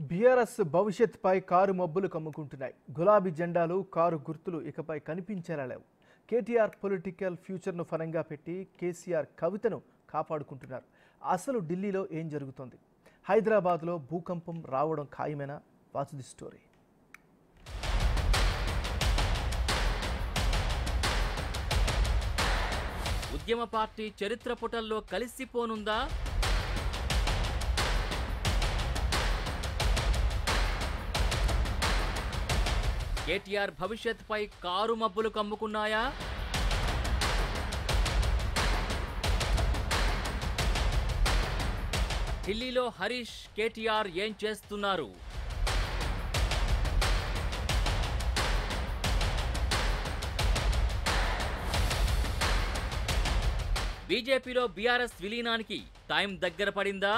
BRS భవిష్యత్పై car మబ్బులు కమ్ముకుంటున్నాయి. గులాబీ జెండాలు, కారు గుర్తులు ఇకపై కనిపించేలా లేవు. కేటీఆర్ పొలిటికల్ ఫ్యూచర్ను ఫలంగా పెట్టి కేసీఆర్ కవితను కాపాడుకుంటున్నారు. అసలు ఢిల్లీలో ఏం జరుగుతోంది? హైదరాబాద్లో భూకంపం రావడం ఖాయమేనా? Watch the story. ఉద్యమ పార్టీ చరిత్ర పుటల్లో కలిసిపోనుందా? కేటీఆర్ భవిష్యత్పై కారు మబ్బులు కమ్ముకున్నాయా? ఢిల్లీలో హరీష్, కేటీఆర్ ఏం చేస్తున్నారు? బీజేపీలో బీఆర్ఎస్ విలీనానికి టైం దగ్గర పడిందా?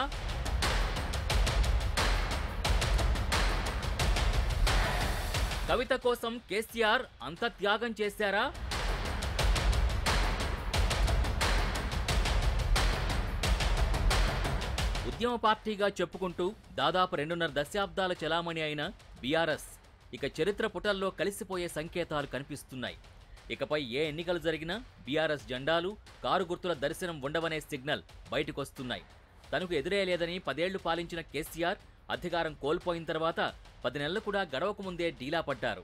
కవిత కోసం కేసీఆర్ అంత త్యాగం చేశారా? ఉద్యమ పార్టీగా చెప్పుకుంటూ దాదాపు 2.5 దశాబ్దాల చెలామణి అయిన బీఆర్ఎస్ ఇక చరిత్ర పుటల్లో కలిసిపోయే సంకేతాలు కనిపిస్తున్నాయి. ఇకపై ఏ ఎన్నికలు జరిగినా బీఆర్ఎస్ జెండాలు, కారు గుర్తుల దర్శనం ఉండవనే సిగ్నల్ బయటకొస్తున్నాయి. తనకు ఎదురేలేదని 10 ఏళ్లు పాలించిన కేసీఆర్ అధికారం కోల్పోయిన తర్వాత 10 నెలలు కూడా గడవకు ముందే డీలా పడ్డారు.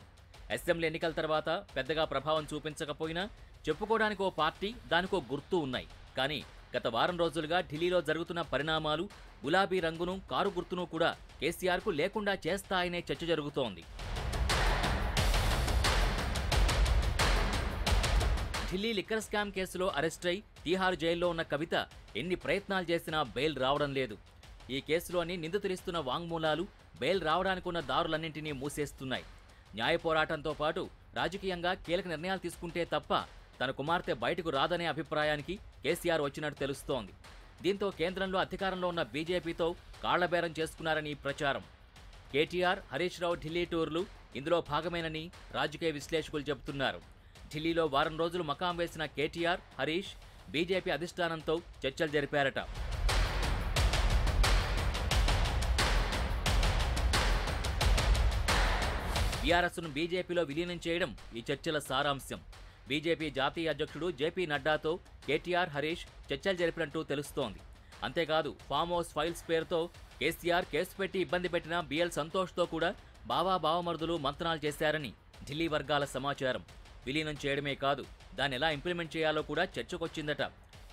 అసెంబ్లీ ఎన్నికల తర్వాత పెద్దగా ప్రభావం చూపించకపోయినా చెప్పుకోవడానికి ఓ పార్టీ, దానికో గుర్తు ఉన్నాయి. కానీ గత వారం రోజులుగా ఢిల్లీలో జరుగుతున్న పరిణామాలు గులాబీ రంగును, కారు గుర్తును కూడా కేసీఆర్కు లేకుండా చేస్తాయనే చర్చ జరుగుతోంది. ఢిల్లీ లిక్కర్ స్కామ్ కేసులో అరెస్టై తీహార్ జైల్లో ఉన్న కవిత ఎన్ని ప్రయత్నాలు చేసినా బెయిల్ రావడం లేదు. ఈ కేసులోని నిందితులిస్తున్న వాంగ్మూలాలు బెయిల్ రావడానికి ఉన్న దారులన్నింటినీ మూసేస్తున్నాయి. న్యాయ పోరాటంతో పాటు రాజకీయంగా కీలక నిర్ణయాలు తీసుకుంటే తప్ప తన కుమార్తె బయటకు రాదనే అభిప్రాయానికి కేసీఆర్ వచ్చినట్టు తెలుస్తోంది. దీంతో కేంద్రంలో అధికారంలో ఉన్న బీజేపీతో కాళ్లబేరం చేసుకున్నారని ప్రచారం. కేటీఆర్, హరీష్ రావు ఢిల్లీ టూర్లు ఇందులో భాగమేనని రాజకీయ విశ్లేషకులు చెబుతున్నారు. ఢిల్లీలో వారం రోజులు మకాం వేసిన కేటీఆర్, హరీష్ బీజేపీ అధిష్టానంతో చర్చలు జరిపారట. బీఆర్ఎస్ను బీజేపీలో విలీనం చేయడం ఈ చర్చల సారాంశం. బీజేపీ జాతీయ అధ్యక్షుడు జేపీ నడ్డాతో కేటీఆర్, హరీష్ చర్చలు జరిపినట్టు తెలుస్తోంది. అంతేకాదు, ఫామ్ హౌస్ ఫైల్స్ పేరుతో కేసీఆర్ కేసు పెట్టి ఇబ్బంది పెట్టిన బిఎల్ సంతోష్తో కూడా బావమరుదులు మంతనాలు చేశారని ఢిల్లీ వర్గాల సమాచారం. విలీనం చేయడమే కాదు, దాన్ని ఎలా ఇంప్లిమెంట్ చేయాలో కూడా చర్చకొచ్చిందట.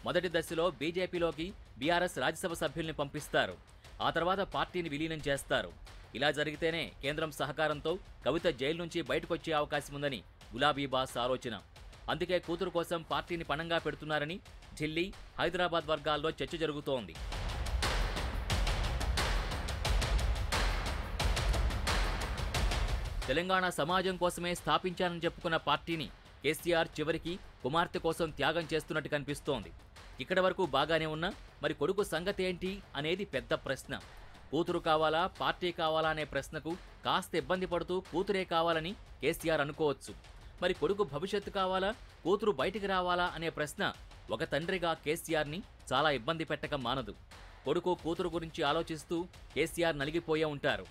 మొదటి దశలో బీజేపీలోకి బీఆర్ఎస్ రాజ్యసభ సభ్యుల్ని పంపిస్తారు. ఆ తర్వాత పార్టీని విలీనం చేస్తారు. ఇలా జరిగితేనే కేంద్రం సహకారంతో కవిత జైలు నుంచి బయటకొచ్చే అవకాశం ఉందని గులాబీ బాస్ ఆలోచన. అందుకే కూతురు కోసం పార్టీని పణంగా పెడుతున్నారని ఢిల్లీ, హైదరాబాద్ వర్గాల్లో చర్చ జరుగుతోంది. తెలంగాణ సమాజం కోసమే స్థాపించానని చెప్పుకున్న పార్టీని కేసీఆర్ చివరికి కుమార్తె కోసం త్యాగం చేస్తున్నట్టు కనిపిస్తోంది. ఇక్కడి వరకు బాగానే ఉన్నా మరి కొడుకు సంగతి ఏంటి అనేది పెద్ద ప్రశ్న. కూతురు కావాలా, పార్టీ కావాలా అనే ప్రశ్నకు కాస్త ఇబ్బంది పడుతూ కూతురే కావాలని కేసీఆర్ అనుకోవచ్చు. మరి కొడుకు భవిష్యత్తు కావాలా, కూతురు బయటికి రావాలా అనే ప్రశ్న ఒక తండ్రిగా కేసీఆర్ని చాలా ఇబ్బంది పెట్టక మానదు. కొడుకు, కూతురు గురించి ఆలోచిస్తూ కేసీఆర్ నలిగిపోయే ఉంటారు.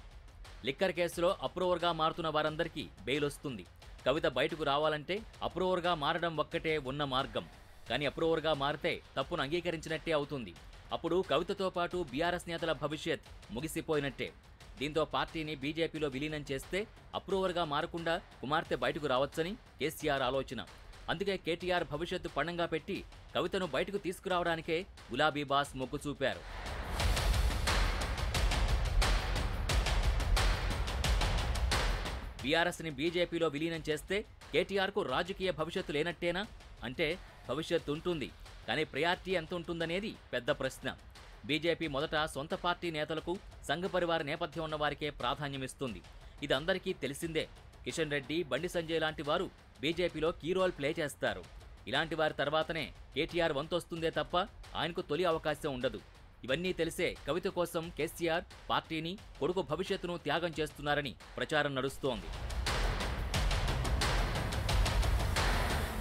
లిక్కర్ కేసులో అప్రూవర్గా మారుతున్న వారందరికీ బెయిల్ వస్తుంది. కవిత బయటకు రావాలంటే అప్రూవర్గా మారడం ఒక్కటే ఉన్న మార్గం. కానీ అప్రూవర్గా మారితే తప్పును అంగీకరించినట్టే అవుతుంది. అప్పుడు కవితతో పాటు బీఆర్ఎస్ నేతల భవిష్యత్ ముగిసిపోయినట్టే. దీంతో పార్టీని బీజేపీలో విలీనం చేస్తే అప్రూవర్గా మారకుండా కుమార్తె బయటకు రావచ్చని కేసీఆర్ ఆలోచన. అందుకే కేటీఆర్ భవిష్యత్తు పణంగా పెట్టి కవితను బయటకు తీసుకురావడానికే గులాబీ బాస్ మొగ్గు చూపారు. బీఆర్ఎస్ని బీజేపీలో విలీనం చేస్తే కేటీఆర్కు రాజకీయ భవిష్యత్తు లేనట్టేనా? అంటే భవిష్యత్తు ఉంటుంది, కానీ ప్రయారిటీ ఎంత ఉంటుందనేది పెద్ద ప్రశ్న. బీజేపీ మొదట సొంత పార్టీ నేతలకు, సంఘ పరివార నేపథ్యం ఉన్నవారికే ప్రాధాన్యమిస్తుంది. ఇది అందరికీ తెలిసిందే. కిషన్ రెడ్డి, బండి సంజయ్ లాంటి వారు బీజేపీలో కీ రోల్ ప్లే చేస్తారు. ఇలాంటి వారి తర్వాతనే కేటీఆర్ వంతొస్తుందే తప్ప ఆయనకు తొలి అవకాశం ఉండదు. ఇవన్నీ తెలిసే కవిత కోసం కేసీఆర్ పార్టీని, కొడుకు భవిష్యత్తును త్యాగం చేస్తున్నారని ప్రచారం నడుస్తోంది.